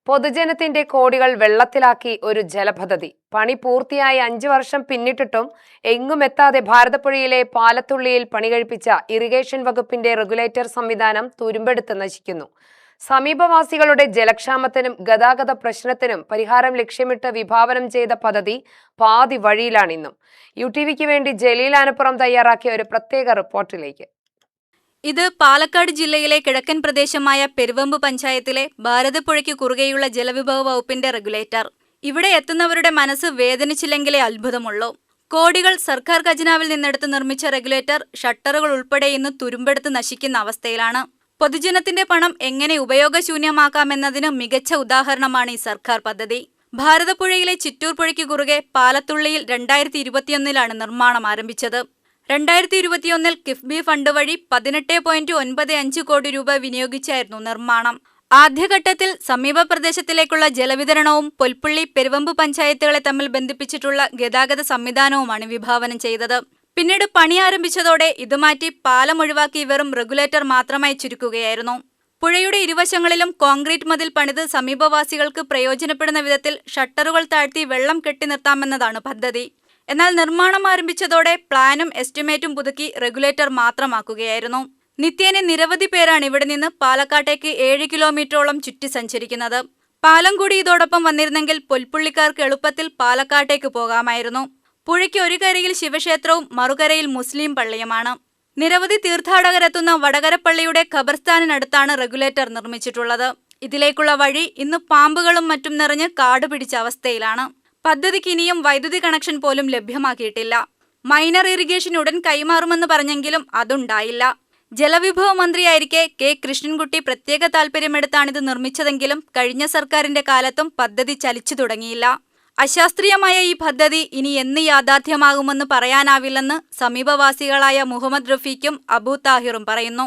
പൊതുജനത്തിന്റെ കോടികൾ വെള്ളത്തിലാക്കി ഒരു ജലപദ്ധതി. പണി പൂർത്തിയായി 5 വർഷം പിന്നിട്ടിട്ടും എങ്ങുമെത്താതെ ഭാരതപ്പുഴയിലെ പാലത്തുള്ളിയിൽ പണികഴിപ്പിച്ച ഇറിഗേഷൻ വകുപ്പിന്റെ റെഗുലേറ്റർ സംവിധാനം തുരുമ്പെടുത്ത് നശിക്കുന്നു. സമീപവാസികളുടെ ജലക്ഷാമത്തിനും ഗതാഗത പ്രശ്നത്തിനും പരിഹാരം ലക്ഷ്യമിട്ട് വിഭാവനം ചെയ്ത പദ്ധതി പാതി വഴിയിലാണിന്നും. UTVക്ക് വേണ്ടി ജലീൽ ആനപ്പുറം തയ്യാറാക്കിയ ഒരു പ്രത്യേക റിപ്പോർട്ടിലേക്ക്. ഇത് പാലക്കാട് ജില്ലയിലെ കിഴക്കൻ പ്രദേശമായ പെരുവമ്പ് പഞ്ചായത്തിലെ ഭാരതപ്പുഴയ്ക്ക് കുറുകെയുള്ള ജലവിഭവ വകുപ്പിന്റെ റെഗുലേറ്റർ. ഇവിടെ എത്തുന്നവരുടെ മനസ്സ് വേദനിച്ചില്ലെങ്കിലേ അത്ഭുതമുള്ളൂ. കോടികൾ സർക്കാർ ഖജനാവിൽ നിന്നെടുത്ത് നിർമ്മിച്ച റെഗുലേറ്റർ ഷട്ടറുകൾ ഉൾപ്പെടെ ഇന്ന് തുരുമ്പെടുത്ത് നശിക്കുന്ന അവസ്ഥയിലാണ്. പൊതുജനത്തിന്റെ പണം എങ്ങനെ ഉപയോഗശൂന്യമാക്കാമെന്നതിന് മികച്ച ഉദാഹരണമാണ് ഈ സർക്കാർ പദ്ധതി. ഭാരതപ്പുഴയിലെ ചിറ്റൂർ പുഴയ്ക്ക് കുറുകെ പാലത്തുള്ളിയിൽ 2021 നിർമ്മാണം ആരംഭിച്ചത്. 2021 കിഫ്ബി ഫണ്ട് വഴി 18.95 കോടി രൂപ വിനിയോഗിച്ചായിരുന്നു നിർമ്മാണം. ആദ്യഘട്ടത്തിൽ സമീപ പ്രദേശത്തിലേക്കുള്ള ജലവിതരണവും പൊൽപ്പുള്ളി പെരുവമ്പ് പഞ്ചായത്തുകളെ തമ്മിൽ ബന്ധിപ്പിച്ചിട്ടുള്ള ഗതാഗത സംവിധാനവുമാണ് വിഭാവനം ചെയ്തത്. പിന്നീട് പണി ആരംഭിച്ചതോടെ ഇത് മാറ്റി പാലം ഒഴിവാക്കി വെറും റെഗുലേറ്റർ മാത്രമായി ചുരുക്കുകയായിരുന്നു. പുഴയുടെ ഇരുവശങ്ങളിലും കോൺക്രീറ്റ് മതിൽ പണിത് സമീപവാസികൾക്ക് പ്രയോജനപ്പെടുന്ന വിധത്തിൽ ഷട്ടറുകൾ താഴ്ത്തി വെള്ളം കെട്ടി നിർത്താമെന്നതാണ് പദ്ധതി. എന്നാൽ നിർമ്മാണം ആരംഭിച്ചതോടെ പ്ലാനും എസ്റ്റിമേറ്റും പുതുക്കി റെഗുലേറ്റർ മാത്രമാക്കുകയായിരുന്നു. നിത്യേന നിരവധി പേരാണ് ഇവിടെ നിന്ന് പാലക്കാട്ടേക്ക് 7 കിലോമീറ്ററോളം ചുറ്റി സഞ്ചരിക്കുന്നത്. പാലം കൂടി ഇതോടൊപ്പം വന്നിരുന്നെങ്കിൽ പൊൽപ്പുള്ളിക്കാർക്ക് എളുപ്പത്തിൽ പാലക്കാട്ടേക്ക് പോകാമായിരുന്നു. പുഴയ്ക്ക് ഒരു കരയിൽ ശിവക്ഷേത്രവും മറുകരയിൽ മുസ്ലിം പള്ളിയുമാണ്. നിരവധി തീർത്ഥാടകരെത്തുന്ന വടകരപ്പള്ളിയുടെ ഖബർസ്ഥാനിനടുത്താണ് റെഗുലേറ്റർ നിർമ്മിച്ചിട്ടുള്ളത്. ഇതിലേക്കുള്ള വഴി ഇന്ന് പാമ്പുകളും മറ്റും നിറഞ്ഞ് കാട് പിടിച്ച അവസ്ഥയിലാണ്. പദ്ധതിക്ക് ഇനിയും വൈദ്യുതി കണക്ഷൻ പോലും ലഭ്യമാക്കിയിട്ടില്ല. മൈനർ ഇറിഗേഷൻ ഉടൻ കൈമാറുമെന്ന് പറഞ്ഞെങ്കിലും അതുണ്ടായില്ല. ജലവിഭവ മന്ത്രിയായിരിക്കെ കെ കൃഷ്ണൻകുട്ടി പ്രത്യേക താൽപര്യമെടുത്താണിത് നിർമ്മിച്ചതെങ്കിലും കഴിഞ്ഞ സർക്കാരിന്റെ കാലത്തും പദ്ധതി ചലിച്ചു തുടങ്ങിയില്ല. അശാസ്ത്രീയമായ ഈ പദ്ധതി ഇനി എന്ന് യാഥാർത്ഥ്യമാകുമെന്ന് പറയാനാവില്ലെന്ന് സമീപവാസികളായ മുഹമ്മദ് റഫീഖും അബു താഹിറും പറയുന്നു.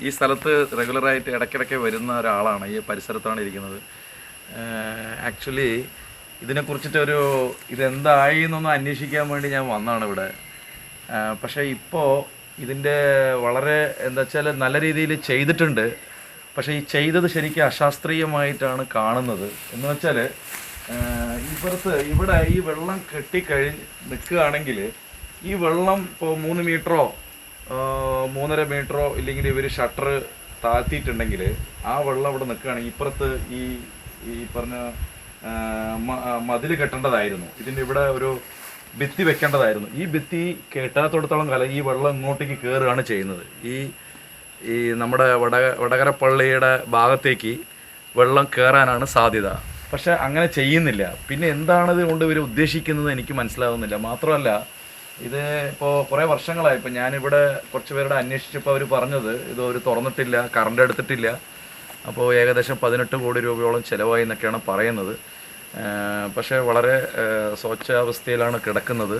ഈ സ്ഥലത്ത് റെഗുലറായിട്ട് ഇടയ്ക്കിടയ്ക്ക് വരുന്ന ഒരാളാണ്. ഈ പരിസരത്താണ് ഇരിക്കുന്നത്. ആക്ച്വലി ഇതിനെക്കുറിച്ചിട്ടൊരു ഇതെന്തായി എന്നൊന്ന് അന്വേഷിക്കാൻ വേണ്ടി ഞാൻ വന്നതാണ് ഇവിടെ. പക്ഷേ ഇപ്പോൾ ഇതിൻ്റെ വളരെ എന്താ വെച്ചാൽ നല്ല രീതിയിൽ ചെയ്തിട്ടുണ്ട്. പക്ഷേ ഈ ചെയ്തത് ശരിക്കും അശാസ്ത്രീയമായിട്ടാണ് കാണുന്നത്. എന്ന് വെച്ചാൽ ഇവിടെ ഈ വെള്ളം കെട്ടിക്കഴിഞ്ഞ് നിൽക്കുകയാണെങ്കിൽ ഈ വെള്ളം ഇപ്പോൾ 3 മീറ്ററോ 3.5 മീറ്ററോ ഇല്ലെങ്കിൽ ഇവർ ഷട്ടർ താഴ്ത്തിയിട്ടുണ്ടെങ്കിൽ ആ വെള്ളം ഇവിടെ നിൽക്കുകയാണെങ്കിൽ ഇപ്പുറത്ത് ഈ പറഞ്ഞ മതിൽ കെട്ടേണ്ടതായിരുന്നു. ഇതിൻ്റെ ഇവിടെ ഒരു ഭിത്തി വെക്കേണ്ടതായിരുന്നു. ഈ ഭിത്തി കെട്ടാത്തോടത്തോളം കാലം ഈ വെള്ളം ഇങ്ങോട്ടേക്ക് കയറുകയാണ് ചെയ്യുന്നത്. ഈ നമ്മുടെ വടകര പള്ളിയുടെ ഭാഗത്തേക്ക് വെള്ളം കയറാനാണ് സാധ്യത. പക്ഷെ അങ്ങനെ ചെയ്യുന്നില്ല. പിന്നെ എന്താണ് ഇത് കൊണ്ട് ഇവർ ഉദ്ദേശിക്കുന്നത് എനിക്ക് മനസ്സിലാകുന്നില്ല. മാത്രമല്ല ഇത് ഇപ്പോൾ കുറേ വർഷങ്ങളായി. ഇപ്പോൾ ഞാനിവിടെ കുറച്ച് പേരുടെ അന്വേഷിച്ചപ്പോൾ അവർ പറഞ്ഞത് ഇത് അവർ തുറന്നിട്ടില്ല, കറണ്ട് എടുത്തിട്ടില്ല. അപ്പോൾ ഏകദേശം 18 കോടി രൂപയോളം ചിലവായി എന്നൊക്കെയാണ് പറയുന്നത്. പക്ഷേ വളരെ ശോച്യാവസ്ഥയിലാണ് കിടക്കുന്നത്.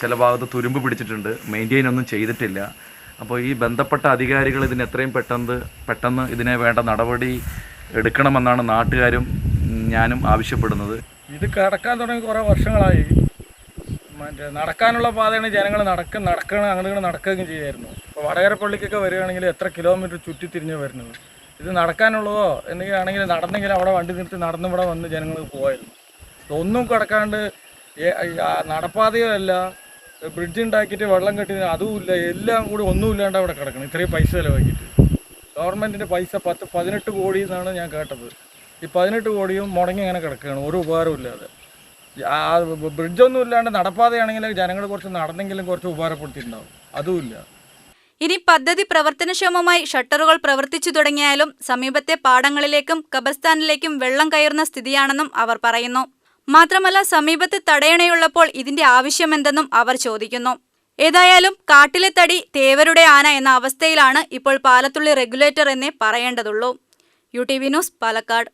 ചില ഭാഗത്ത് തുരുമ്പ് പിടിച്ചിട്ടുണ്ട്, മെയിൻറ്റെയിൻ ഒന്നും ചെയ്തിട്ടില്ല. അപ്പോൾ ഈ ബന്ധപ്പെട്ട അധികാരികൾ ഇതിന് എത്രയും പെട്ടെന്ന് ഇതിനെ വേണ്ട നടപടി എടുക്കണമെന്നാണ് നാട്ടുകാരും ഞാനും ആവശ്യപ്പെടുന്നത്. ഇത് കിടക്കാൻ തുടങ്ങി കുറേ വർഷങ്ങളായി. നടക്കാനുള്ള പാതയാണ് ജനങ്ങൾ അങ്ങോട്ട് നടക്കുകയും ചെയ്യായിരുന്നു. ഇപ്പോൾ വടകര പള്ളിക്കൊക്കെ വരികയാണെങ്കിൽ എത്ര കിലോമീറ്റർ ചുറ്റിത്തിരിഞ്ഞ് വരുന്നത്. ഇത് നടക്കാനുള്ളതോ എന്തെങ്കിലും ആണെങ്കിൽ നടന്നെങ്കിൽ അവിടെ വണ്ടി നിർത്തി നടന്നിവിടെ വന്ന് ജനങ്ങൾ പോയായിരുന്നു. ഒന്നും കിടക്കാണ്ട് നടപ്പാതയോ അല്ല, ബ്രിഡ്ജ് ഉണ്ടാക്കിയിട്ട് വെള്ളം കെട്ടി അതുമില്ല, എല്ലാം കൂടി ഒന്നുമില്ലാണ്ട് അവിടെ കിടക്കണം. ഇത്രയും പൈസ ചിലവാക്കിയിട്ട് ഗവൺമെൻറ്റിൻ്റെ പൈസ 18 കോടി എന്നാണ് ഞാൻ കേട്ടത്. ഈ 18 കോടിയും മുടങ്ങി അങ്ങനെ കിടക്കുകയാണ്, ഒരു ഉപകാരവും ഇല്ലാതെ. ബ്രിഡ്ജൊന്നും ഇല്ലാണ്ട് നടപ്പാതയാണെങ്കിൽ ജനങ്ങൾ കുറച്ച് നടന്നെങ്കിലും കുറച്ച് ഉപകാരപ്പെടുത്തിയിട്ടുണ്ടാവും, അതുമില്ല. ഇനി പദ്ധതി പ്രവർത്തനക്ഷമമായി ഷട്ടറുകൾ പ്രവർത്തിച്ചു തുടങ്ങിയാലും സമീപത്തെ പാടങ്ങളിലേക്കും ഖബർസ്ഥാനിലേക്കും വെള്ളം കയറുന്ന സ്ഥിതിയാണെന്നും അവർ പറയുന്നു. മാത്രമല്ല സമീപത്ത് തടയണയുള്ളപ്പോൾ ഇതിന്റെ ആവശ്യമെന്തെന്നും അവർ ചോദിക്കുന്നു. ഏതായാലും കാട്ടിലെ തടി തേവരുടെ ആന എന്ന അവസ്ഥയിലാണ് ഇപ്പോൾ പാലത്തുള്ളി റെഗുലേറ്റർ എന്നേ പറയേണ്ടതുള്ളൂ. UTV news, Palakkad.